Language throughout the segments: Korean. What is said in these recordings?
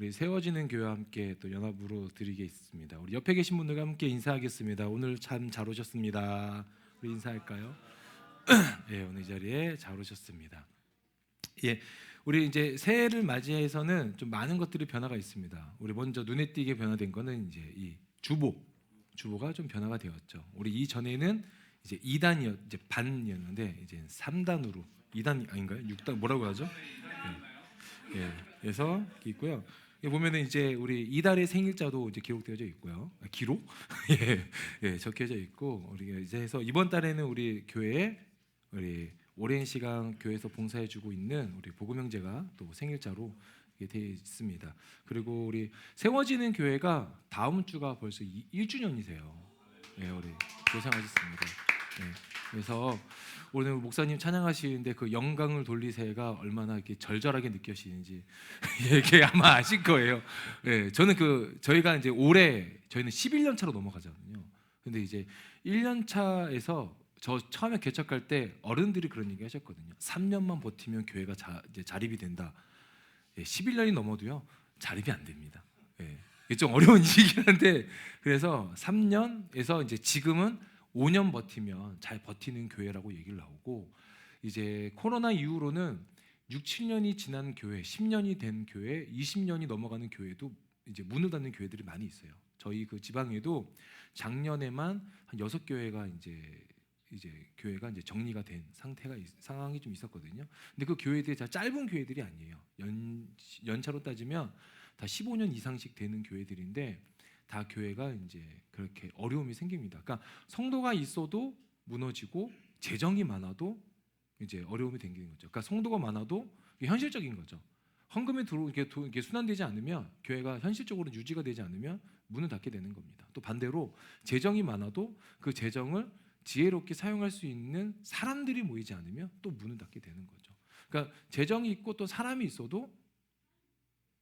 우리 세워지는 교회와 함께 또 연합으로 드리겠습니다. 우리 옆에 계신 분들과 함께 인사하겠습니다. 오늘 참 잘 오셨습니다. 우리 인사할까요? 예, 오늘 이 자리에 잘 오셨습니다. 예, 우리 이제 새해를 맞이해서는 좀 많은 것들이 변화가 있습니다. 우리 먼저 눈에 띄게 변화된 거는 이제 이 주보가 좀 변화가 되었죠. 우리 이전에는 이제 2단이었 이제 반이었는데 이제 3단으로 2단 아닌가요? 6단 뭐라고 하죠? 예. 예. 그래서 있고요. 여기 보면은 이제 우리 이달의 생일자도 이제 기록되어져 있고요. 기록? 예, 예, 적혀져 있고 우리가 이제 해서 이번 달에는 우리 교회에 우리 오랜 시간 교회에서 봉사해주고 있는 우리 복음 형제가 또 생일자로 되어 있습니다. 그리고 우리 세워지는 교회가 다음 주가 벌써 1주년이세요. 예, 우리 고생하셨습니다. 예, 그래서 오늘 목사님 찬양하시는데 그 영광을 돌리세가 얼마나 이렇게 절절하게 느껴지는지 이게 아마 아실 거예요. 예, 저는 저희가 이제 올해 저희는 11년 차로 넘어가잖아요. 근데 이제 1년 차에서 저 처음에 개척할 때 어른들이 그런 얘기 하셨거든요. 3년만 버티면 교회가 이제 자립이 된다. 예, 11년이 넘어도요 자립이 안 됩니다. 예, 이게 좀 어려운 얘기긴 한데 그래서 3년에서 이제 지금은 5년 버티면 잘 버티는 교회라고 얘기를 나오고 이제 코로나 이후로는 6, 7년이 지난 교회, 10년이 된 교회, 20년이 넘어가는 교회도 이제 문을 닫는 교회들이 많이 있어요. 저희 그 지방에도 작년에만 한 6교회가 이제 교회가 이제 정리가 된 상황이 좀 있었거든요. 근데 그 교회들이 다 짧은 교회들이 아니에요. 연차로 따지면 다 15년 이상씩 되는 교회들인데 다 교회가 이제 그렇게 어려움이 생깁니다. 그러니까 성도가 있어도 무너지고 재정이 많아도 이제 어려움이 생기는 거죠. 그러니까 성도가 많아도 이게 현실적인 거죠. 헌금이 이게 순환되지 않으면 교회가 현실적으로 유지가 되지 않으면 문을 닫게 되는 겁니다. 또 반대로 재정이 많아도 그 재정을 지혜롭게 사용할 수 있는 사람들이 모이지 않으면 또 문을 닫게 되는 거죠. 그러니까 재정이 있고 또 사람이 있어도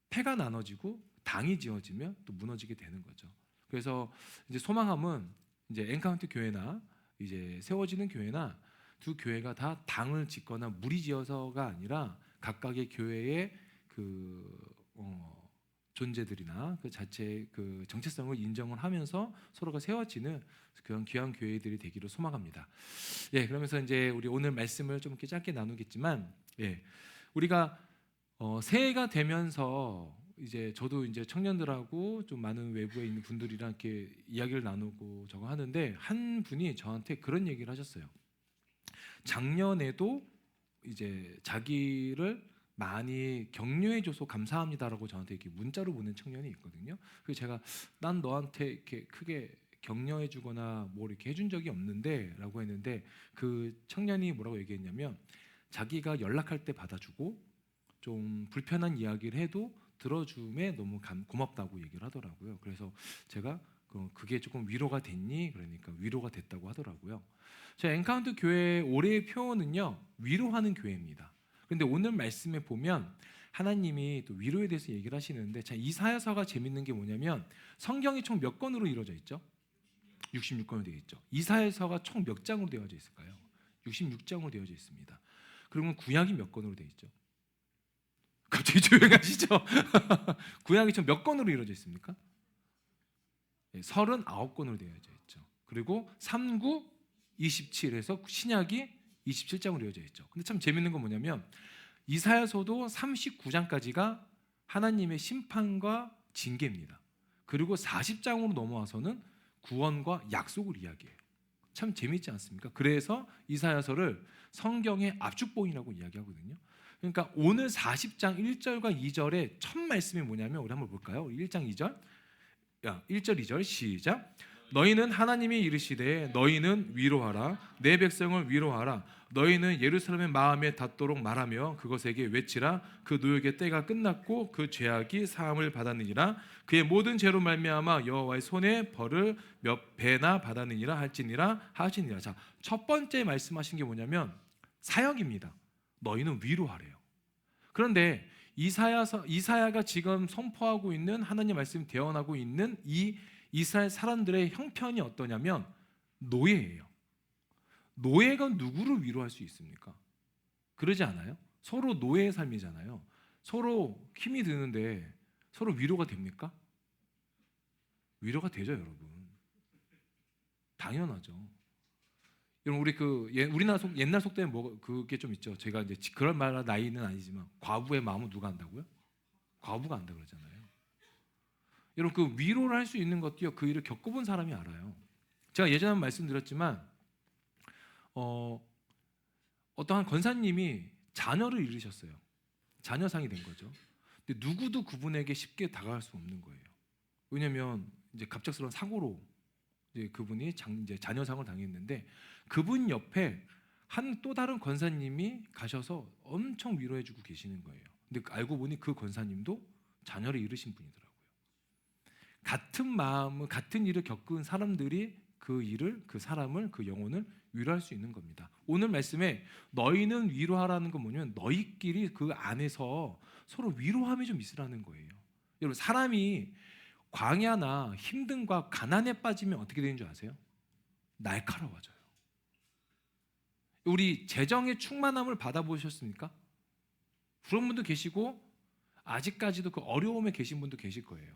패가 나눠지고 당이 지어지면 또 무너지게 되는 거죠. 그래서 이제 소망함은 이제 엔카운트 교회나 이제 세워지는 교회나 두 교회가 다 당을 짓거나 무리지어서가 아니라 각각의 교회의 존재들이나 그 자체의 그 정체성을 인정을 하면서 서로가 세워지는 그런 귀한 교회들이 되기를 소망합니다. 예, 그러면서 이제 우리 오늘 말씀을 좀 이렇게 짧게 나누겠지만, 예, 우리가 새해가 되면서 이제 저도 이제 청년들하고 좀 많은 외부에 있는 분들이랑 이렇게 이야기를 나누고 저거 하는데 한 분이 저한테 그런 얘기를 하셨어요. 작년에도 이제 자기를 많이 격려해줘서 감사합니다라고 저한테 이렇게 문자로 보낸 청년이 있거든요. 그래서 제가 난 너한테 이렇게 크게 격려해주거나 뭐 이렇게 해준 적이 없는데라고 했는데 그 청년이 뭐라고 얘기했냐면 자기가 연락할 때 받아주고 좀 불편한 이야기를 해도 들어줌에 너무 고맙다고 얘기를 하더라고요. 그래서 제가 그게 조금 위로가 됐니? 그러니까 위로가 됐다고 하더라고요. 제 엔카운트 교회 올해의 표어는요 위로하는 교회입니다. 근데 오늘 말씀에 보면 하나님이 또 위로에 대해서 얘기를 하시는데 자, 이사야서가 재밌는 게 뭐냐면 성경이 총 몇 권으로 이루어져 있죠? 66권으로 되어 있죠. 이사야서가 총 몇 장으로 되어져 있을까요? 66장으로 되어져 있습니다. 그러면 구약이 몇 권으로 되어 있죠? 갑자기 조용하시죠? 구약이 총 몇 권으로 이루어져 있습니까? 39권으로 되어져 있죠. 그리고 3구 27에서 신약이 27장으로 이어져 있죠. 근데 참 재밌는 건 뭐냐면 이사야서도 39장까지가 하나님의 심판과 징계입니다. 그리고 40장으로 넘어와서는 구원과 약속을 이야기해요. 참 재밌지 않습니까? 그래서 이사야서를 성경의 압축본이라고 이야기하거든요. 그러니까 오늘 40장 1절과 2절의 첫 말씀이 뭐냐면 우리 한번 볼까요? 1장 2절 1절 2절 시작. 너희는 하나님이 이르시되 너희는 위로하라 내 백성을 위로하라 너희는 예루살렘의 마음에 닿도록 말하며 그것에게 외치라 그 노역의 때가 끝났고 그 죄악이 사함을 받았느니라 그의 모든 죄로 말미암아 여호와의 손에 벌을 몇 배나 받았느니라 할지니라 하시니라. 자, 첫 번째 말씀하신 게 뭐냐면 사역입니다. 너희는 위로하래요. 그런데 이사야가 지금 선포하고 있는 하나님 말씀 대언하고 있는 이 이스라엘 사람들의 형편이 어떠냐면 노예예요. 노예가 누구를 위로할 수 있습니까? 그러지 않아요? 서로 노예의 삶이잖아요. 서로 힘이 드는데 서로 위로가 됩니까? 위로가 되죠, 여러분. 당연하죠. 여러분 우리 우리나라 옛날 속담에 뭐 그게 좀 있죠. 제가 이제 그럴 만한 나이는 아니지만 과부의 마음은 누가 안다고요? 과부가 안다 그러잖아요. 여러분 그 위로를 할 수 있는 것도요. 그 일을 겪어본 사람이 알아요. 제가 예전에 말씀드렸지만 어떠한 권사님이 자녀를 잃으셨어요. 자녀상이 된 거죠. 근데 누구도 그분에게 쉽게 다가갈 수 없는 거예요. 왜냐하면 이제 갑작스러운 사고로 이제 그분이 이제 자녀상을 당했는데 그분 옆에 한 또 다른 권사님이 가셔서 엄청 위로해주고 계시는 거예요. 근데 알고 보니 그 권사님도 자녀를 잃으신 분이더라고요. 같은 마음을 같은 일을 겪은 사람들이 그 사람을 그 영혼을 위로할 수 있는 겁니다. 오늘 말씀에 너희는 위로하라는 건 뭐냐면 너희끼리 그 안에서 서로 위로함이 좀 있으라는 거예요. 여러분 사람이 광야나 힘듦과 가난에 빠지면 어떻게 되는 줄 아세요? 날카로워져요. 우리 재정의 충만함을 받아보셨습니까? 그런 분도 계시고 아직까지도 그 어려움에 계신 분도 계실 거예요.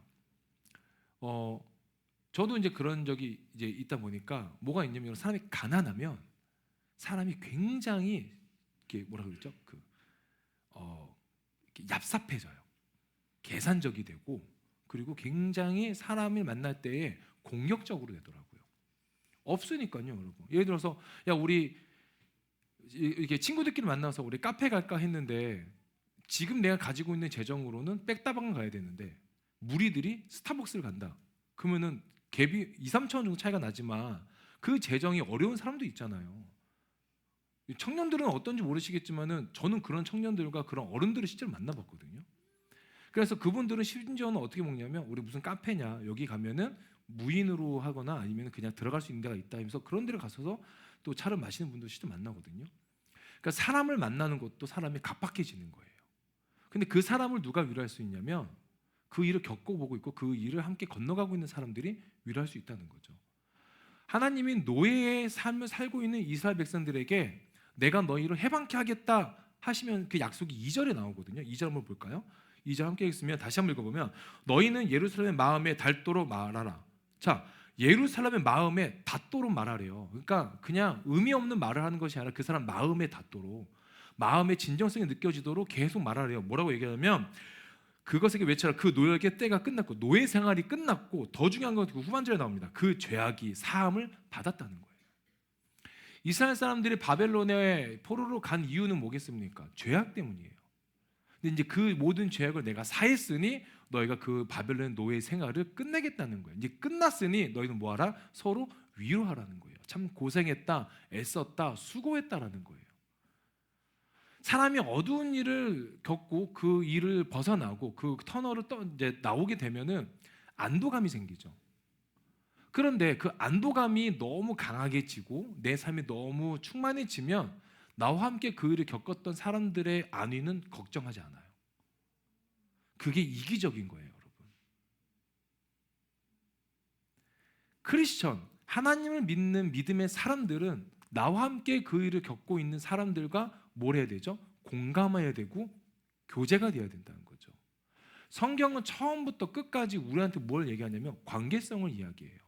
저도 이제 그런 적이 이제 있다 보니까 뭐가 있냐면 사람이 가난하면 사람이 굉장히 이렇게 뭐라 그러죠? 이렇게 얍삽해져요. 계산적이 되고 그리고 굉장히 사람을 만날 때에 공격적으로 되더라고요. 없으니까요, 여러분. 예를 들어서 야 우리 이렇게 친구들끼리 만나서 우리 카페 갈까 했는데 지금 내가 가지고 있는 재정으로는 백다방 가야 되는데 무리들이 스타벅스를 간다. 그러면은 갭이 2, 3천 원 정도 차이가 나지만 그 재정이 어려운 사람도 있잖아요. 청년들은 어떤지 모르시겠지만은 저는 그런 청년들과 그런 어른들을 실제로 만나봤거든요. 그래서 그분들은 심지어는 어떻게 먹냐면 우리 무슨 카페냐 여기 가면은 무인으로 하거나 아니면 그냥 들어갈 수 있는 데가 있다 하면서 그런 데를 가서서 또 차를 마시는 분들 실제 만나거든요. 그러니까 사람을 만나는 것도 사람이 갑박해지는 거예요. 근데 그 사람을 누가 위로할 수 있냐면 그 일을 겪어보고 있고 그 일을 함께 건너가고 있는 사람들이 위로할 수 있다는 거죠. 하나님이 노예의 삶을 살고 있는 이스라엘 백성들에게 내가 너희를 해방케 하겠다 하시면 그 약속이 2절에 나오거든요. 2절 한번 볼까요? 2절 함께 읽으면 다시 한번 읽어보면 너희는 예루살렘의 마음에 닿도록 말하라. 자, 예루살렘의 마음에 닿도록 말하래요. 그러니까 그냥 의미 없는 말을 하는 것이 아니라 그 사람 마음에 닿도록 마음의 진정성이 느껴지도록 계속 말하래요. 뭐라고 얘기하냐면 그것에게 외쳐라. 그 노역의 때가 끝났고 노예 생활이 끝났고 더 중요한 건 그 후반절에 나옵니다. 그 죄악이 사함을 받았다는 거예요. 이스라엘 사람들이 바벨론에 포로로 간 이유는 뭐겠습니까? 죄악 때문이에요. 근데 이제 그 모든 죄악을 내가 사했으니 너희가 그 바벨론 노예 생활을 끝내겠다는 거예요. 이제 끝났으니 너희는 뭐하라? 서로 위로하라는 거예요. 참 고생했다, 애썼다, 수고했다라는 거예요. 사람이 어두운 일을 겪고 그 일을 벗어나고 그 터널을 이제 나오게 되면은 안도감이 생기죠. 그런데 그 안도감이 너무 강하게 지고 내 삶이 너무 충만해지면 나와 함께 그 일을 겪었던 사람들의 안위는 걱정하지 않아요. 그게 이기적인 거예요, 여러분. 크리스천, 하나님을 믿는 믿음의 사람들은 나와 함께 그 일을 겪고 있는 사람들과 뭘 해야 되죠? 공감해야 되고 교제가 되어야 된다는 거죠. 성경은 처음부터 끝까지 우리한테 뭘 얘기하냐면 관계성을 이야기해요.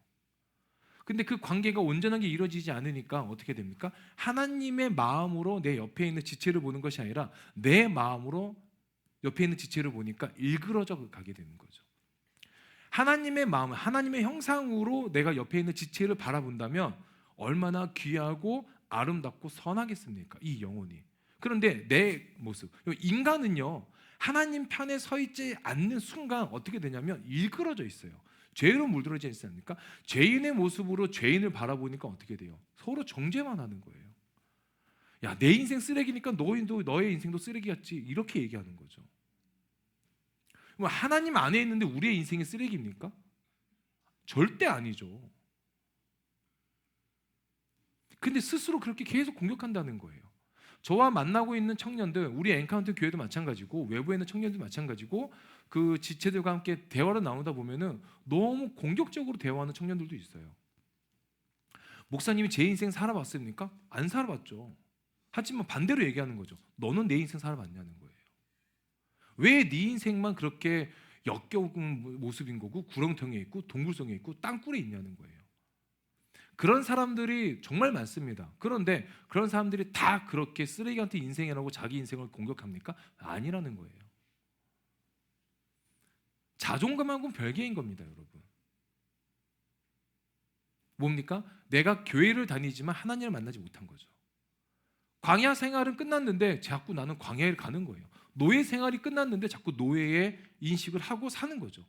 근데 그 관계가 온전하게 이루어지지 않으니까 어떻게 됩니까? 하나님의 마음으로 내 옆에 있는 지체를 보는 것이 아니라 내 마음으로 옆에 있는 지체를 보니까 일그러져 가게 되는 거죠. 하나님의 마음, 하나님의 형상으로 내가 옆에 있는 지체를 바라본다면 얼마나 귀하고 아름답고 선하겠습니까? 이 영혼이. 그런데 내 모습, 인간은요 하나님 편에 서 있지 않는 순간 어떻게 되냐면 일그러져 있어요. 죄로 물들어져 있지 않습니까? 죄인의 모습으로 죄인을 바라보니까 어떻게 돼요? 서로 정죄만 하는 거예요. 야, 내 인생 쓰레기니까 너의 인생도 쓰레기였지, 이렇게 얘기하는 거죠. 하나님 안에 있는데 우리의 인생이 쓰레기입니까? 절대 아니죠. 근데 스스로 그렇게 계속 공격한다는 거예요. 저와 만나고 있는 청년들, 우리 엔카운터 교회도 마찬가지고 외부에 있는 청년도 마찬가지고 그 지체들과 함께 대화를 나누다 보면은 너무 공격적으로 대화하는 청년들도 있어요. 목사님이 제 인생 살아봤습니까? 안 살아봤죠. 하지만 반대로 얘기하는 거죠. 너는 내 인생 살아봤냐는 거예요. 왜 네 인생만 그렇게 역겨운 모습인 거고 구렁텅이에 있고 동굴성에 있고 땅굴에 있냐는 거예요. 그런 사람들이 정말 많습니다. 그런데 그런 사람들이 다 그렇게 쓰레기 같은 인생이라고 자기 인생을 공격합니까? 아니라는 거예요. 자존감하고는 별개인 겁니다, 여러분. 뭡니까? 내가 교회를 다니지만 하나님을 만나지 못한 거죠. 광야 생활은 끝났는데 자꾸 나는 광야를 가는 거예요. 노예 생활이 끝났는데 자꾸 노예의 인식을 하고 사는 거죠.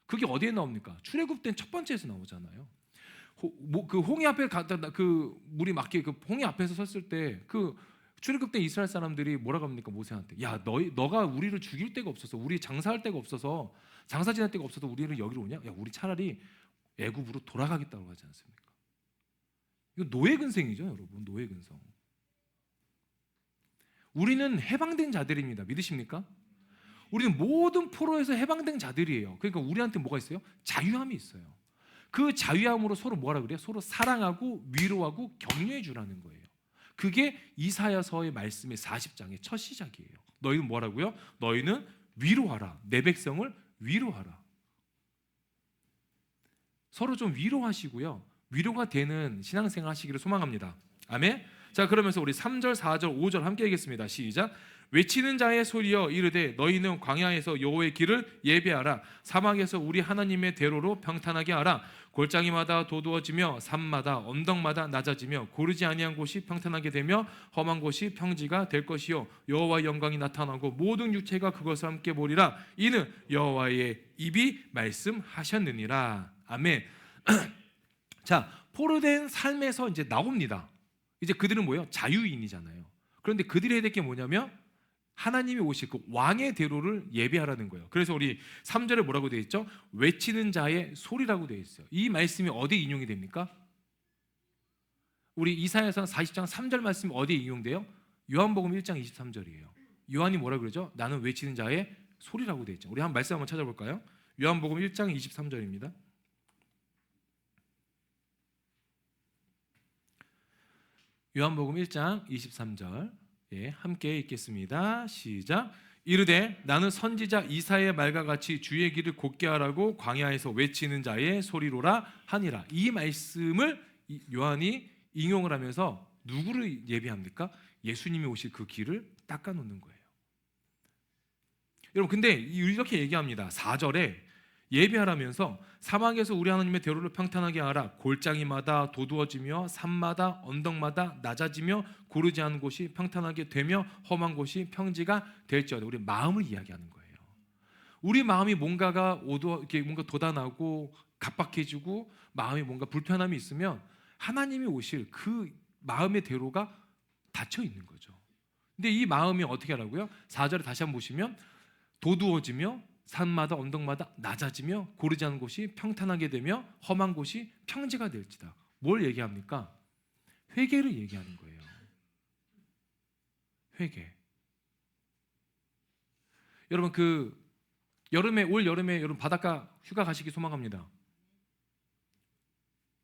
그게 어디에 나옵니까? 출애굽된 첫 번째에서 나오잖아요. 그 홍해 앞에 가다 그 물이 막히 그 홍해 앞에서 섰을 때 그 출애굽된 이스라엘 사람들이 뭐라고 합니까? 모세한테 야 너가 우리를 죽일 데가 없어서 우리 장사할 데가 없어서 장사 지낼 데가 없어서 우리를 여기로 오냐? 야 우리 차라리 애굽으로 돌아가겠다고 하지 않습니까? 이거 노예 근성이죠, 여러분. 노예 근성. 우리는 해방된 자들입니다. 믿으십니까? 우리는 모든 포로에서 해방된 자들이에요. 그러니까 우리한테 뭐가 있어요? 자유함이 있어요. 그 자유함으로 서로 뭐라 그래요? 서로 사랑하고 위로하고 격려해 주라는 거예요. 그게 이사야서의 말씀의 40장의 첫 시작이에요. 너희는 뭐라고요? 너희는 위로하라. 내 백성을 위로하라. 서로 좀 위로하시고요. 위로가 되는 신앙생활 하시기를 소망합니다. 아멘. 자, 그러면서 우리 3절, 4절, 5절 함께 하겠습니다. 시작. 외치는 자의 소리여 이르되 너희는 광야에서 여호와의 길을 예배하라. 사막에서 우리 하나님의 대로로 평탄하게 하라. 골짜기마다 도두어지며 산마다 언덕마다 낮아지며 고르지 아니한 곳이 평탄하게 되며 험한 곳이 평지가 될 것이요 여호와의 영광이 나타나고 모든 육체가 그것을 함께 보리라. 이는 여호와의 입이 말씀하셨느니라. 아멘. 자, 포로된 삶에서 이제 나옵니다. 이제 그들은 뭐예요? 자유인이잖아요. 그런데 그들이 해야 될 게 뭐냐면 하나님이 오실 그 왕의 대로를 예배하라는 거예요. 그래서 우리 3절에 뭐라고 되어 있죠? 외치는 자의 소리라고 되어 있어요. 이 말씀이 어디에 인용이 됩니까? 우리 이사야서 40장 3절 말씀이 어디에 인용돼요? 요한복음 1장 23절이에요. 요한이 뭐라 그러죠? 나는 외치는 자의 소리라고 되어 있죠. 우리 한번 말씀 한번 찾아볼까요? 요한복음 1장 23절입니다. 요한복음 1장 23절 함께 읽겠습니다. 시작. 이르되 나는 선지자 이사야의 말과 같이 주의 길을 곧게 하라고 광야에서 외치는 자의 소리로라 하니라. 이 말씀을 요한이 인용을 하면서 누구를 예비합니까? 예수님이 오실 그 길을 닦아놓는 거예요. 여러분 근데 이렇게 얘기합니다. 4절에 예배하라면서 사막에서 우리 하나님의 대로를 평탄하게 하라. 골짜기마다 도두어지며 산마다 언덕마다 낮아지며 고르지 않은 곳이 평탄하게 되며 험한 곳이 평지가 될지어다. 우리 마음을 이야기하는 거예요. 우리 마음이 뭔가가 이렇게 뭔가 돋아나고 갑박해지고 마음이 뭔가 불편함이 있으면 하나님이 오실 그 마음의 대로가 닫혀 있는 거죠. 근데 이 마음이 어떻게 하라고요? 4절에 다시 한번 보시면 도두어지며 산마다 언덕마다 낮아지며 고르지 않은 곳이 평탄하게 되며 험한 곳이 평지가 될지다. 뭘 얘기합니까? 회개를 얘기하는 거예요. 회개. 여러분 올 여름에 여러분 바닷가 휴가 가시기 소망합니다.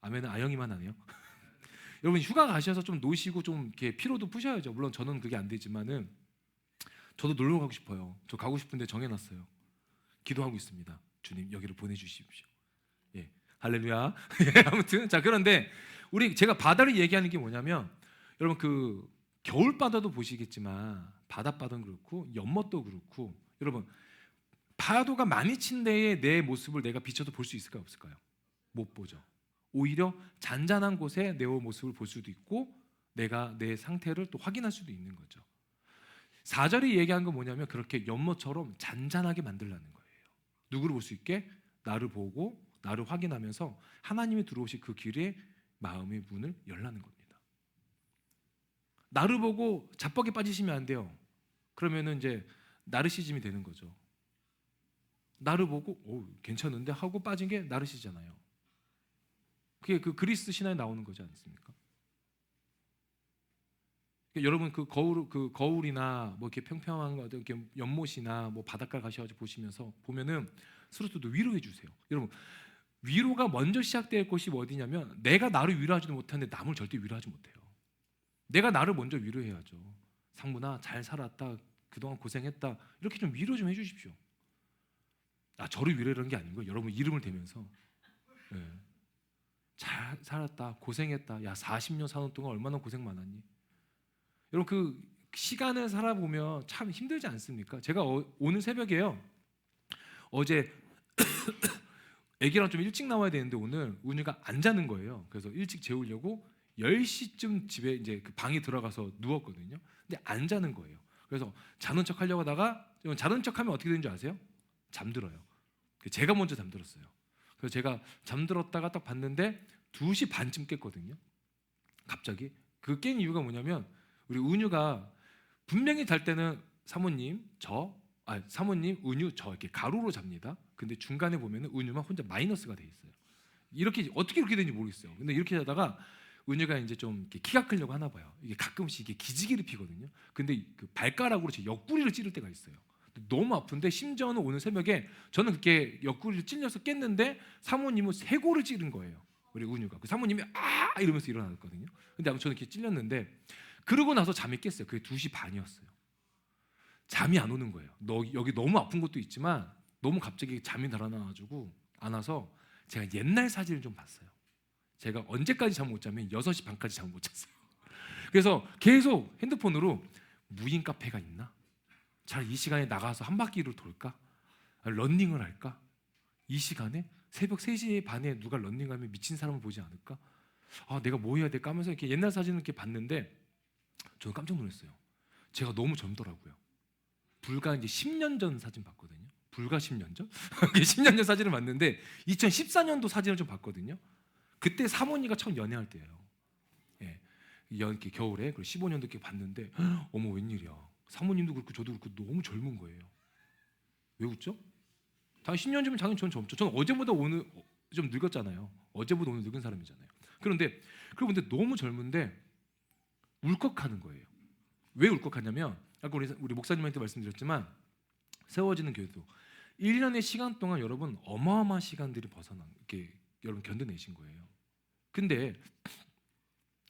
아멘은 아영이만 하네요. 여러분 휴가 가셔서 좀 노시고 좀 이렇게 피로도 푸셔야죠. 물론 저는 그게 안 되지만은 저도 놀러 가고 싶어요. 저 가고 싶은데 정해놨어요. 기도하고 있습니다. 주님 여기를 보내주십시오. 예, 할렐루야. 아무튼 자 그런데 제가 바다를 얘기하는 게 뭐냐면 여러분 그 겨울 바다도 보시겠지만 바닷바다는 그렇고 연못도 그렇고 여러분 파도가 많이 친 데에 내 모습을 내가 비춰서 볼 수 있을까요? 없을까요? 못 보죠. 오히려 잔잔한 곳에 내 모습을 볼 수도 있고 내가 내 상태를 또 확인할 수도 있는 거죠. 4절이 얘기한 건 뭐냐면 그렇게 연못처럼 잔잔하게 만들라는 거예요. 누구를 볼 수 있게? 나를 보고 나를 확인하면서 하나님이 들어오실 그 길에 마음의 문을 열라는 겁니다. 나를 보고 자뻑에 빠지시면 안 돼요. 그러면은 이제 나르시즘이 되는 거죠. 나를 보고 괜찮은데 하고 빠진 게 나르시잖아요. 그게 그 그리스 신화에 나오는 거지 않습니까? 그러니까 여러분 그 거울이나 뭐 이렇게 평평한 거 이렇게 연못이나 뭐 바닷가 가셔가지고 보면은 스스로도 위로해 주세요. 여러분 위로가 먼저 시작될 곳이 어디냐면 내가 나를 위로하지도 못하는데 남을 절대 위로하지 못해요. 내가 나를 먼저 위로해야죠. 상무나 잘 살았다. 그동안 고생했다. 이렇게 좀 위로 좀 해주십시오. 저를 위로하는 게 아닌 거예요. 여러분 이름을 대면서 예. 잘 살았다, 고생했다. 야 40년 사는 동안 얼마나 고생 많았니? 여러분 그 시간을 살아보면 참 힘들지 않습니까? 제가 오늘 새벽에요. 어제 애기랑 좀 일찍 나와야 되는데 오늘 은유가 안 자는 거예요. 그래서 일찍 재우려고 10시쯤 집에 이제 그 방에 들어가서 누웠거든요. 근데 안 자는 거예요. 그래서 자는 척 하려고 하다가 자는 척하면 어떻게 되는 줄 아세요? 잠들어요. 제가 먼저 잠들었어요. 그래서 제가 잠들었다가 딱 봤는데 2시 반쯤 깼거든요. 갑자기 그 깬 이유가 뭐냐면 우리 은유가 분명히 잘 때는 사모님, 사모님, 은유, 저 이렇게 가로로 잡니다. 근데 중간에 보면은 은유만 혼자 마이너스가 돼 있어요. 이렇게 어떻게 이렇게 되는지 모르겠어요. 근데 이렇게 하다가 은유가 이제 좀 이렇게 키가 크려고 하나 봐요. 이게 가끔씩 이게 기지개를 피거든요. 근데 그 발가락으로 제 옆구리를 찌를 때가 있어요. 너무 아픈데 심지어는 오늘 새벽에 저는 그렇게 옆구리를 찔려서 깼는데 사모님은 쇄골을 찌른 거예요. 우리 은유가. 그 사모님이 이러면서 일어났거든요. 근데 아무튼 저는 이렇게 찔렸는데 그러고 나서 잠이 깼어요. 그게 2시 반이었어요. 잠이 안 오는 거예요. 여기 너무 아픈 것도 있지만 너무 갑자기 잠이 달아나가지고 안 와서 제가 옛날 사진을 좀 봤어요. 제가 언제까지 잠 못 자면 6시 반까지 잠 못 잤어요. 그래서 계속 핸드폰으로 무인 카페가 있나? 잘 이 시간에 나가서 한 바퀴를 돌까? 러닝을 할까? 이 시간에 새벽 3시 반에 누가 러닝하면 미친 사람을 보지 않을까? 내가 뭐 해야 될까 하면서 이렇게 옛날 사진을 이렇게 봤는데 저는 깜짝 놀랐어요. 제가 너무 젊더라고요. 불과 이제 10년 전 사진 봤거든요. 불과 10년 전? 10년 전 사진을 봤는데 2014년도 사진을 좀 봤거든요. 그때 사모님과 처음 연애할 때예요. 예. 이렇게 겨울에 15년도 이렇게 봤는데 어머 웬일이야. 사모님도 그렇고 저도 그렇고 너무 젊은 거예요. 왜 웃죠? 다 10년 전이면 당연히 전 젊죠. 저는 어제보다 오늘 좀 늙었잖아요. 어제보다 오늘 늙은 사람이잖아요. 그런데 너무 젊은데 울컥하는 거예요. 왜 울컥하냐면 아까 우리 목사님한테 말씀드렸지만 세워지는 교회도 1년의 시간 동안 여러분 어마어마한 시간들이 이렇게 여러분 견뎌내신 거예요. 근데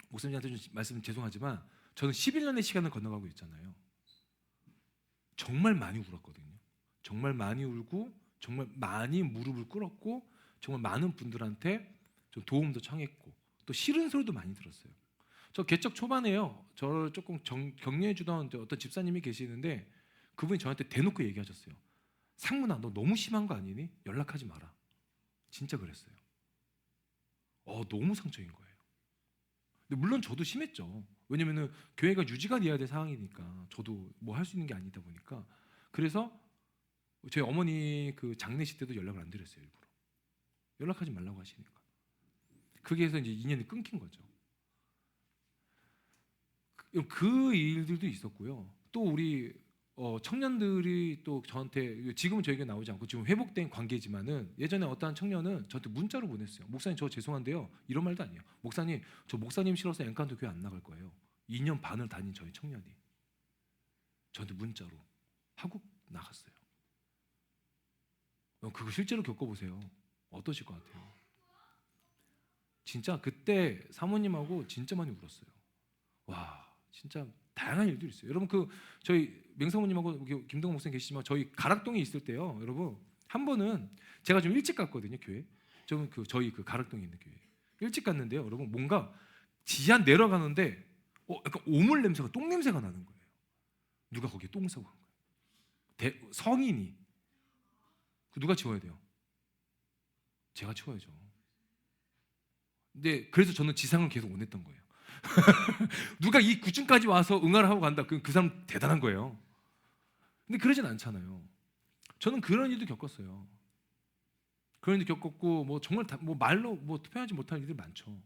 목사님한테 좀 말씀 죄송하지만 저는 11년의 시간을 건너가고 있잖아요. 정말 많이 울었거든요. 정말 많이 울고 정말 많이 무릎을 꿇었고 정말 많은 분들한테 좀 도움도 청했고 또 싫은 소리도 많이 들었어요. 저 개척 초반에요. 저를 조금 격려해 주던 어떤 집사님이 계시는데 그분이 저한테 대놓고 얘기하셨어요. 상문아 너 너무 심한 거 아니니? 연락하지 마라. 진짜 그랬어요. 너무 상처인 거예요. 근데 물론 저도 심했죠. 왜냐면은 교회가 유지가 돼야 될 상황이니까 저도 뭐 할 수 있는 게 아니다 보니까 그래서 저희 어머니 그 장례식 때도 연락을 안 드렸어요. 일부러 연락하지 말라고 하시니까 그게 해서 이제 인연이 끊긴 거죠. 그 일들도 있었고요. 또 우리 청년들이 또 저한테 지금은 저에게 나오지 않고 지금 회복된 관계지만은 예전에 어떠한 청년은 저한테 문자로 보냈어요. 목사님 저 죄송한데요. 이런 말도 아니에요. 목사님 저 목사님 싫어서 엔칸토 교회 안 나갈 거예요. 2년 반을 다닌 저희 청년이 저한테 문자로 하고 나갔어요. 그거 실제로 겪어보세요. 어떠실 것 같아요? 진짜 그때 사모님하고 진짜 많이 울었어요. 와 진짜 다양한 일들이 있어요. 여러분 저희 맹사모님하고 김동훈 목사님 계시지만 저희 가락동에 있을 때요. 여러분 한 번은 제가 좀 일찍 갔거든요 교회. 저는 저희 가락동에 있는 교회 일찍 갔는데요. 여러분 뭔가 지하 내려가는데 약간 오물 냄새가 똥 냄새가 나는 거예요. 누가 거기에 똥 싸고 간 거예요. 성인이 누가 치워야 돼요? 제가 치워야죠. 근데 그래서 저는 지상을 계속 원했던 거예요. 누가 이 구층까지 와서 응하를 하고 간다. 그 사람 대단한 거예요. 근데 그러진 않잖아요. 저는 그런 일도 겪었어요. 그런 일도 겪었고 뭐 정말 뭐 말로 표현하지 못할 일들이 많죠.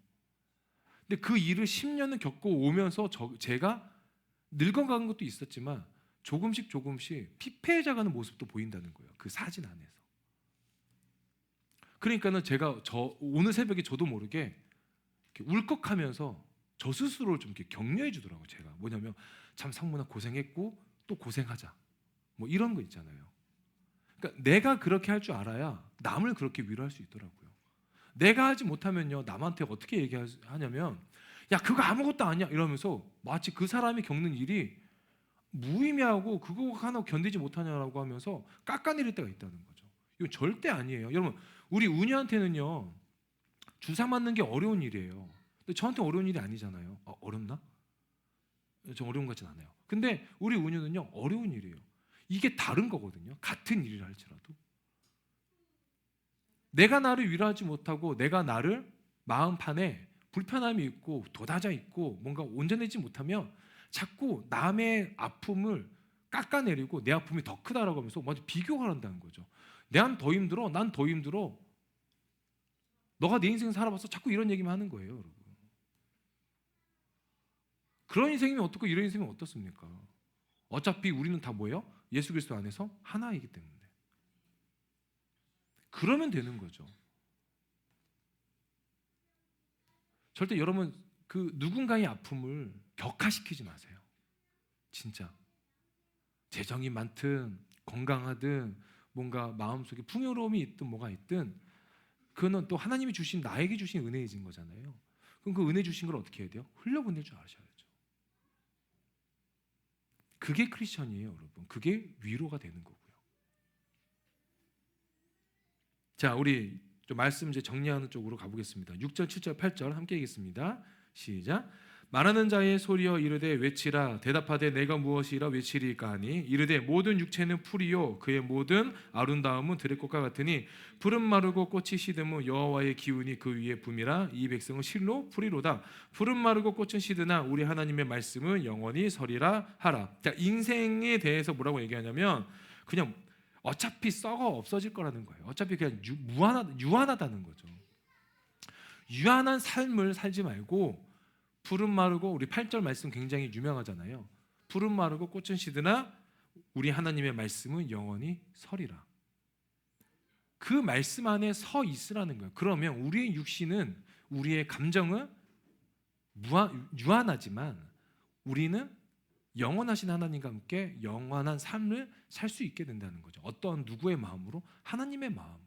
근데 그 일을 10년을 겪고 오면서 제가 늙어가는 것도 있었지만 조금씩 피폐해져가는 모습도 보인다는 거예요. 그 사진 안에서. 그러니까는 제가 오늘 새벽에 저도 모르게 울컥하면서 저 스스로를 좀 이렇게 격려해 주더라고요. 제가 뭐냐면 참 상문아 고생했고 또 고생하자 뭐 이런 거 있잖아요. 그러니까 내가 그렇게 할 줄 알아야 남을 그렇게 위로할 수 있더라고요. 내가 하지 못하면요 남한테 어떻게 얘기하냐면 야 그거 아무것도 아니야 이러면서 마치 그 사람이 겪는 일이 무의미하고 그거 하나 견디지 못하냐라고 하면서 깎아내릴 때가 있다는 거죠. 이건 절대 아니에요. 여러분, 우리 은유한테는요 주사 맞는 게 어려운 일이에요. 근데 저한테 어려운 일이 아니잖아요. 어렵나? 좀 어려운 것 같진 않아요. 근데 우리 은유는요 어려운 일이에요. 이게 다른 거거든요. 같은 일을 할지라도 내가 나를 위로하지 못하고 내가 나를 마음판에 불편함이 있고 도다져 있고 뭔가 온전해지지 못하면 자꾸 남의 아픔을 깎아내리고 내 아픔이 더 크다라고 하면서 먼저 비교를 한다는 거죠. 난 더 힘들어, 난 더 힘들어. 너가 내 인생 살아봤어? 자꾸 이런 얘기만 하는 거예요, 여러분. 그런 인생이면 어떻고 이런 인생이면 어떻습니까? 어차피 우리는 다 뭐예요? 예수 그리스도 안에서 하나이기 때문에. 그러면 되는 거죠. 절대 여러분 그 누군가의 아픔을 격화시키지 마세요. 진짜 재정이 많든 건강하든 뭔가 마음속에 풍요로움이 있든 뭐가 있든 그거는 또 하나님이 주신 나에게 주신 은혜이신 거잖아요. 그럼 그 은혜 주신 걸 어떻게 해야 돼요? 흘려보낼 줄 아셔야죠. 그게 크리스천이에요, 여러분. 그게 위로가 되는 거고요. 자, 우리 좀 말씀 이제 정리하는 쪽으로 가보겠습니다. 6절, 7절, 8절 함께 읽겠습니다. 시작. 말하는 자의 소리여 이르되 외치라. 대답하되 내가 무엇이라 외치리까 하니 이르되 모든 육체는 풀이요 그의 모든 아름다움은 들의 꽃과 같으니 푸른 마르고 꽃이 시드면 여호와의 기운이 그 위에 붐이라. 이 백성은 실로 풀이로다. 푸른 마르고 꽃은 시드나 우리 하나님의 말씀은 영원히 서리라 하라. 자, 인생에 대해서 뭐라고 얘기하냐면 그냥 어차피 썩어 없어질 거라는 거예요. 어차피 그냥 유한하다는 거죠. 유한한 삶을 살지 말고 푸른 마르고 우리 8절 말씀 굉장히 유명하잖아요. 푸른 마르고 꽃은 시드나 우리 하나님의 말씀은 영원히 서리라. 그 말씀 안에 서 있으라는 거예요. 그러면 우리의 육신은 우리의 감정은 유한하지만 우리는 영원하신 하나님과 함께 영원한 삶을 살 수 있게 된다는 거죠. 어떤 누구의 마음으로? 하나님의 마음으로.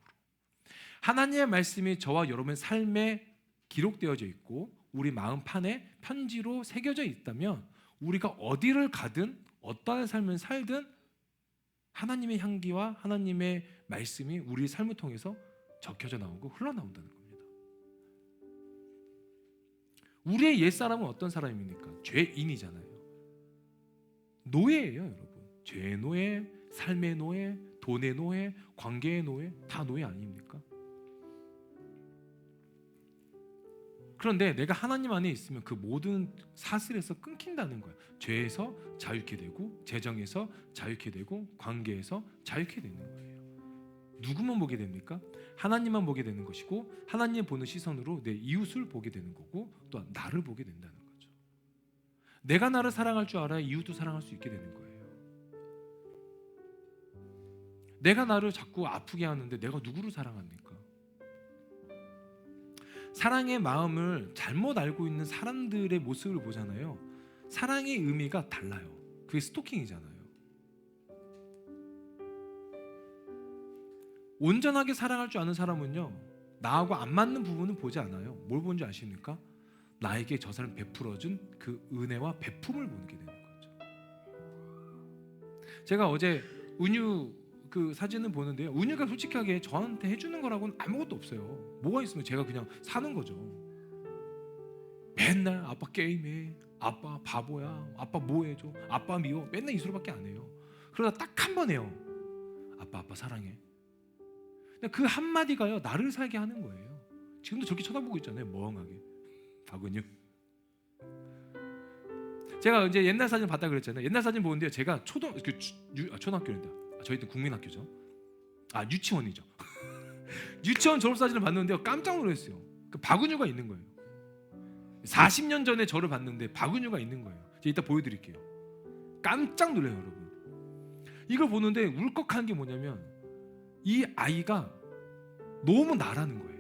하나님의 말씀이 저와 여러분의 삶에 기록되어져 있고 우리 마음판에 편지로 새겨져 있다면 우리가 어디를 가든 어떠한 삶을 살든 하나님의 향기와 하나님의 말씀이 우리 삶을 통해서 적혀져 나오고 흘러나온다는 겁니다. 우리의 옛사람은 어떤 사람입니까? 죄인이잖아요. 노예예요, 여러분. 죄의 노예, 삶의 노예, 돈의 노예, 관계의 노예, 다 노예 아닙니까? 그런데 내가 하나님 안에 있으면 그 모든 사슬에서 끊긴다는 거예요. 죄에서 자유케 되고 재정에서 자유케 되고 관계에서 자유케 되는 거예요. 누구만 보게 됩니까? 하나님만 보게 되는 것이고 하나님 보는 시선으로 내 이웃을 보게 되는 거고 또 나를 보게 된다는 거죠. 내가 나를 사랑할 줄 알아야 이웃도 사랑할 수 있게 되는 거예요. 내가 나를 자꾸 아프게 하는데 내가 누구를 사랑합니까? 사랑의 마음을 잘못 알고 있는 사람들의 모습을 보잖아요. 사랑의 의미가 달라요. 그게 스토킹이잖아요. 온전하게 사랑할 줄 아는 사람은요, 나하고 안 맞는 부분은 보지 않아요. 뭘 보는지 아십니까? 나에게 저 사람 베풀어준 그 은혜와 베품을 보게 되는 거죠. 제가 어제 은유 그 사진을 보는데요, 은유가 솔직하게 저한테 해주는 거라고는 아무것도 없어요. 뭐가 있으면 제가 그냥 사는 거죠. 맨날 아빠 게임해, 아빠 바보야, 아빠 뭐 해줘, 아빠 미워, 맨날 이 소리밖에 안 해요. 그러다 딱 한 번 해요. 아빠 사랑해. 그 한마디가요 나를 살게 하는 거예요. 지금도 저렇게 쳐다보고 있잖아요, 멍하게. 박은유. 제가 이제 옛날 사진 봤다 그랬잖아요. 옛날 사진 보는데요, 제가 초등학교인데 저희 때 국민학교죠. 유치원이죠. 유치원 졸업사진을 봤는데요, 깜짝 놀랐어요. 그 박은유가 있는 거예요. 40년 전에 저를 봤는데 박은유가 있는 거예요. 제가 이따 보여드릴게요. 깜짝 놀라요, 여러분. 이걸 보는데 울컥한 게 뭐냐면 이 아이가 너무 나라는 거예요.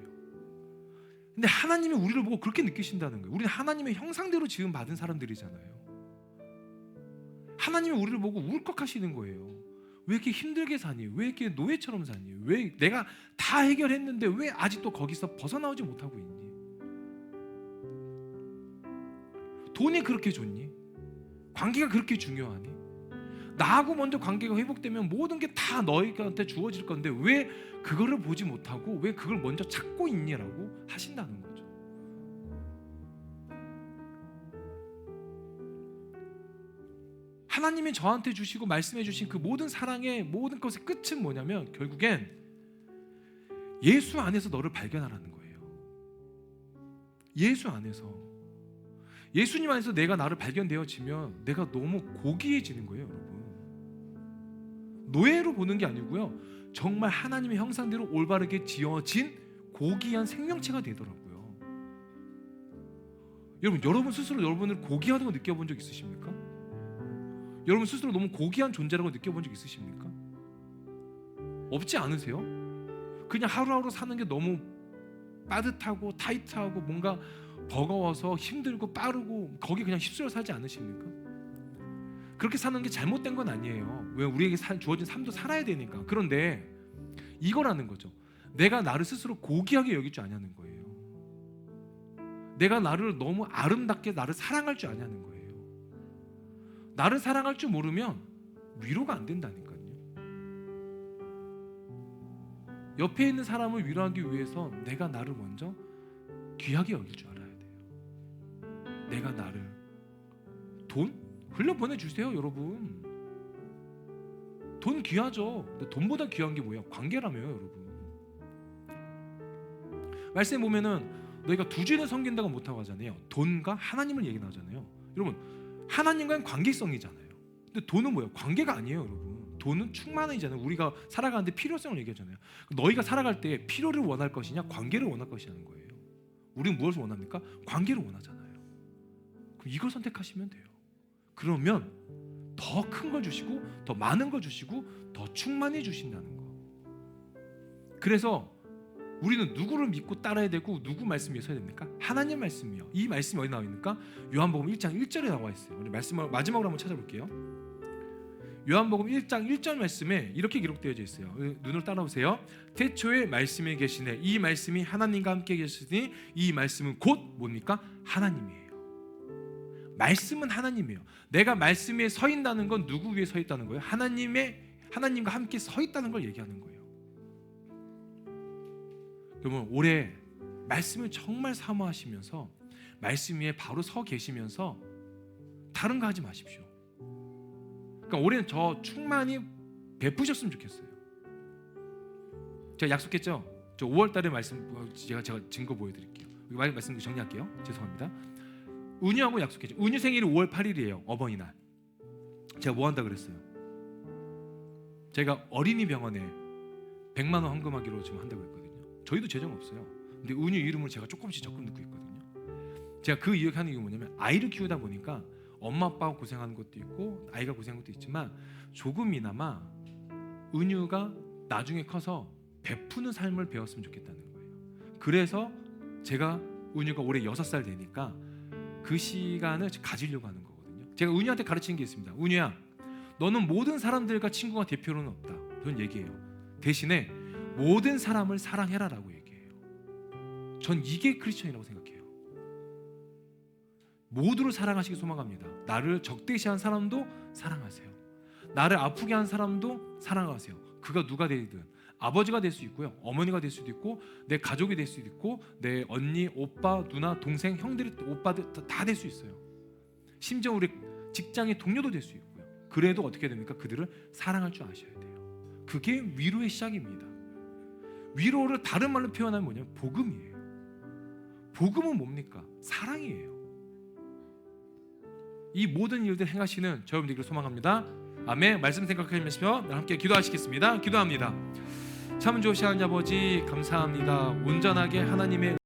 근데 하나님이 우리를 보고 그렇게 느끼신다는 거예요. 우리는 하나님의 형상대로 지음 받은 사람들이잖아요. 하나님이 우리를 보고 울컥하시는 거예요. 왜 이렇게 힘들게 사니? 왜 이렇게 노예처럼 사니? 왜 내가 다 해결했는데 왜 아직도 거기서 벗어나오지 못하고 있니? 돈이 그렇게 좋니? 관계가 그렇게 중요하니? 나하고 먼저 관계가 회복되면 모든 게 다 너희한테 주어질 건데 왜 그거를 보지 못하고 왜 그걸 먼저 찾고 있니라고 하신다는 거죠. 하나님이 저한테 주시고 말씀해 주신 그 모든 사랑의 모든 것의 끝은 뭐냐면 결국엔 예수 안에서 너를 발견하라는 거예요. 예수 안에서, 예수님 안에서 내가 나를 발견되어지면 내가 너무 고귀해지는 거예요, 여러분. 노예로 보는 게 아니고요, 정말 하나님의 형상대로 올바르게 지어진 고귀한 생명체가 되더라고요. 여러분 스스로 여러분을 고귀하다는 거 느껴본 적 있으십니까? 여러분 스스로 너무 고귀한 존재라고 느껴본 적 있으십니까? 없지 않으세요? 그냥 하루하루 사는 게 너무 빠듯하고 타이트하고 뭔가 버거워서 힘들고 빠르고 거기 그냥 휩쓸려 살지 않으십니까? 그렇게 사는 게 잘못된 건 아니에요. 왜? 우리에게 주어진 삶도 살아야 되니까. 그런데 이거라는 거죠. 내가 나를 스스로 고귀하게 여길 줄 아냐는 거예요. 내가 나를 너무 아름답게 나를 사랑할 줄 아냐는 거예요. 나를 사랑할 줄 모르면 위로가 안 된다니까요. 옆에 있는 사람을 위로하기 위해서 내가 나를 먼저 귀하게 여길 줄 알아야 돼요. 내가 나를 돈? 흘려보내주세요, 여러분. 돈 귀하죠. 근데 돈보다 귀한 게 뭐야? 관계라며요, 여러분. 말씀에 보면은 너희가 두 주인을 섬긴다고 못하고 하잖아요. 돈과 하나님을 얘기 나오잖아요. 여러분, 하나님과는 관계성이잖아요. 근데 돈은 뭐예요? 관계가 아니에요, 여러분. 돈은 충만이잖아요. 우리가 살아가는데 필요성을 얘기하잖아요. 너희가 살아갈 때 필요를 원할 것이냐, 관계를 원할 것이냐는 거예요. 우리는 무엇을 원합니까? 관계를 원하잖아요. 그럼 이걸 선택하시면 돼요. 그러면 더 큰 걸 주시고 더 많은 걸 주시고 더 충만해 주신다는 거. 그래서 우리는 누구를 믿고 따라야 되고 누구 말씀 위에 서야 됩니까? 하나님 말씀이요. 이 말씀이 어디 나와 있습니까? 요한복음 1장 1절에 나와 있어요. 우리 말씀을 마지막으로 한번 찾아볼게요. 요한복음 1장 1절 말씀에 이렇게 기록되어져 있어요. 눈으로 따라오세요. 태초에 말씀이 계시네. 이 말씀이 하나님과 함께 계시니 이 말씀은 곧 뭡니까? 하나님이에요. 말씀은 하나님이에요. 내가 말씀 위에 서 있다는 건 누구 위에 서 있다는 거예요? 하나님과 함께 서 있다는 걸 얘기하는 거예요. 여러분, 올해 말씀을 정말 사모하시면서 말씀 위에 바로 서 계시면서 다른 거 하지 마십시오. 그러니까 올해는 저 충만히 베푸셨으면 좋겠어요. 제가 약속했죠. 저 5월달에 말씀 제가 증거 보여드릴게요. 말씀 정리할게요. 죄송합니다. 은유하고 약속했죠. 은유 생일이 5월 8일이에요. 어버이날. 제가 뭐 한다 그랬어요? 제가 어린이 병원에 100만 원 헌금하기로 지금 한다고 했거든요. 저희도 재정 없어요. 근데 은유 이름을 제가 조금씩 적금 넣고 있거든요. 제가 그 이야기하는 이유가 뭐냐면 아이를 키우다 보니까 엄마 아빠가 고생하는 것도 있고 아이가 고생하는 것도 있지만 조금이나마 은유가 나중에 커서 베푸는 삶을 배웠으면 좋겠다는 거예요. 그래서 제가 은유가 올해 6살 되니까 그 시간을 가지려고 하는 거거든요. 제가 은유한테 가르치는 게 있습니다. 은유야, 너는 모든 사람들과 친구가 될 필요는 없다. 그런 얘기예요. 대신에 모든 사람을 사랑해라라고 얘기해요. 전 이게 크리스천이라고 생각해요. 모두를 사랑하시기 소망합니다. 나를 적대시한 사람도 사랑하세요. 나를 아프게 한 사람도 사랑하세요. 그가 누가 되든 아버지가 될 수 있고요, 어머니가 될 수도 있고, 내 가족이 될 수도 있고, 내 언니, 오빠, 누나, 동생, 형들이 오빠들 다 될 수 있어요. 심지어 우리 직장의 동료도 될 수 있고요. 그래도 어떻게 됩니까? 그들을 사랑할 줄 아셔야 돼요. 그게 위로의 시작입니다. 위로를 다른 말로 표현하면 뭐냐면 복음이에요. 복음은 뭡니까? 사랑이에요. 이 모든 일들 행하시는 저여러분 되기를 소망합니다. 아멘. 말씀 생각하시면서 함께 기도하시겠습니다. 기도합니다. 참 좋으신 하나님 아버지 감사합니다. 온전하게 하나님의